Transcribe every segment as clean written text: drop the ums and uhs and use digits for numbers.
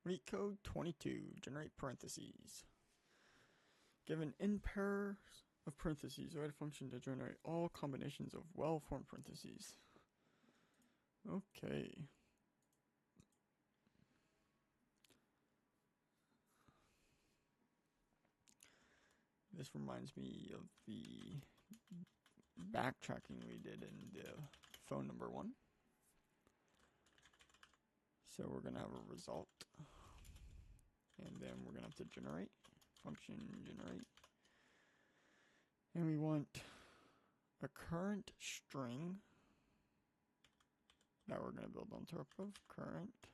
Leet code 22, generate parentheses. Given in pairs of parentheses, write a function to generate all combinations of well-formed parentheses. Okay. This reminds me of the backtracking we did in the phone number one. So we're going to have a result. And then we're going to have to generate. Function generate. And we want a current string that we're going to build on top of current.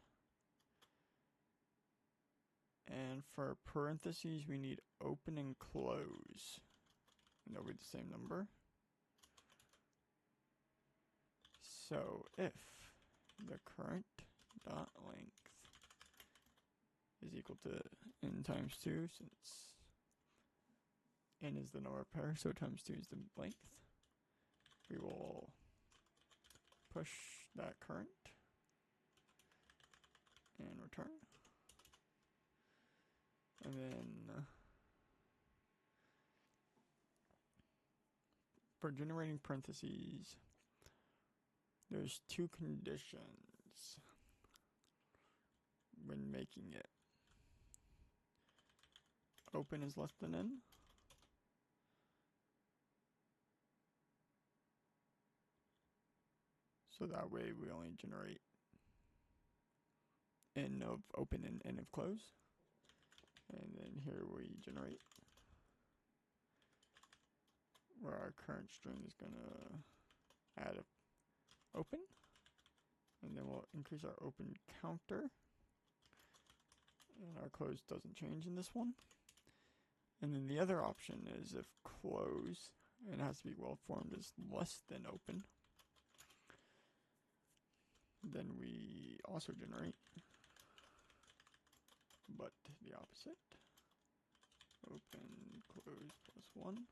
And for parentheses, we need open and close. And they'll be the same number. So if the current dot length is equal to n times 2, since n is the number of pairs, so times 2 is the length, we will push that current and return. And then for generating parentheses, there's two conditions when making it. Open is less than n. So that way we only generate n of open and n of close. And then here we generate where our current string is going to add a open. And then we'll increase our open counter. And our close doesn't change in this one. And then the other option is if close, and it has to be well formed, is less than open, then we also generate, but the opposite. Open, close plus 1.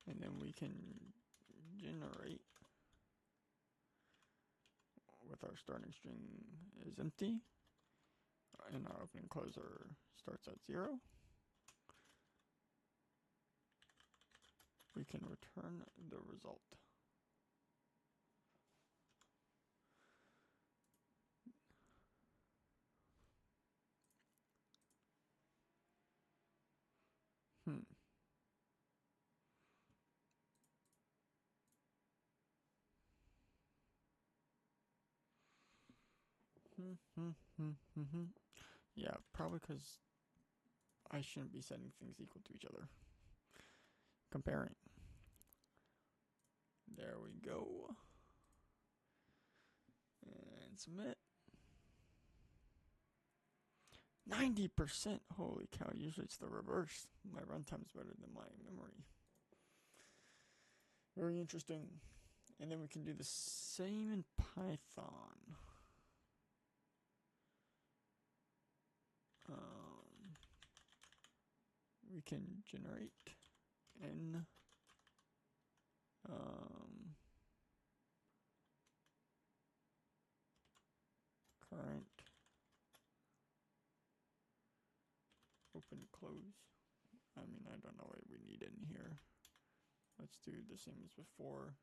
And then we can generate with our starting string is empty, and our opening closer starts at 0. We can return the result. Yeah, probably because I shouldn't be setting things equal to each other. Comparing. There we go. And submit. 90%! Holy cow, usually it's the reverse. My runtime is better than my memory. Very interesting. And then we can do the same in Python. We can generate n current open close. I mean, I don't know why we need in here. Let's do the same as before.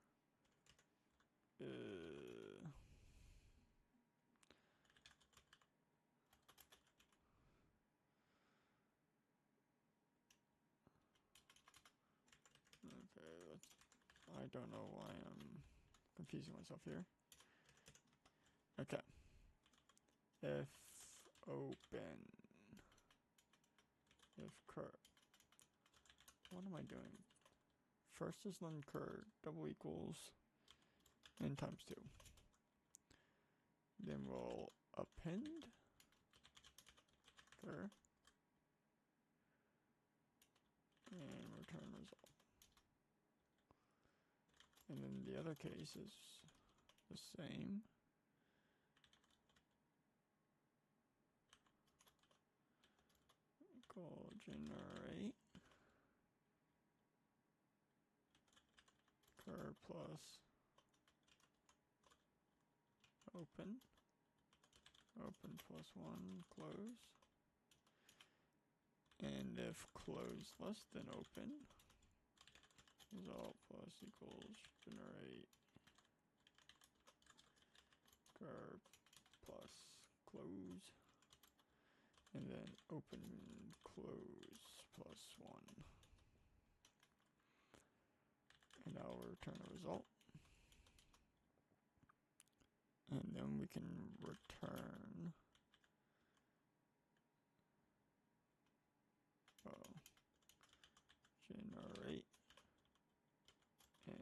Okay, I don't know why I'm confusing myself here. Okay. If open, if cur, what am I doing? First is len cur, double equals n times 2. Then we'll append cur and return result. And then the other case is the same. Call generate cur plus open. open plus 1, close. And if close less than open, result plus equals generate curve plus close, and then open close plus 1. And now we'll return a result. And then we can return generate in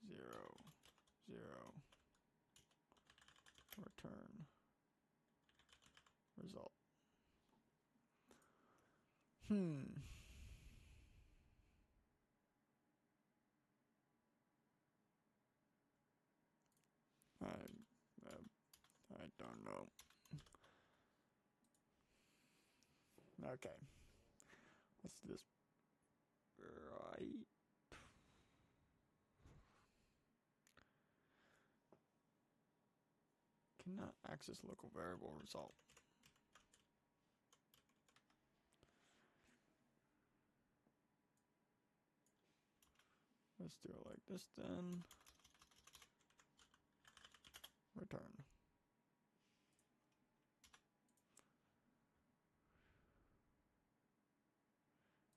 0, 0, return result. I don't know. Okay. Let's do this right. Cannot access local variable result. Let's do it like this then. Return.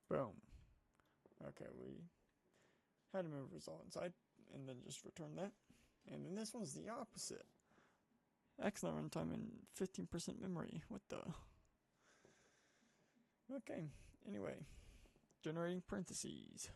Boom. Okay, we had to move result inside and then just return that. And then this one's the opposite. Excellent runtime and 15% memory. What the? Okay, anyway. Generating parentheses.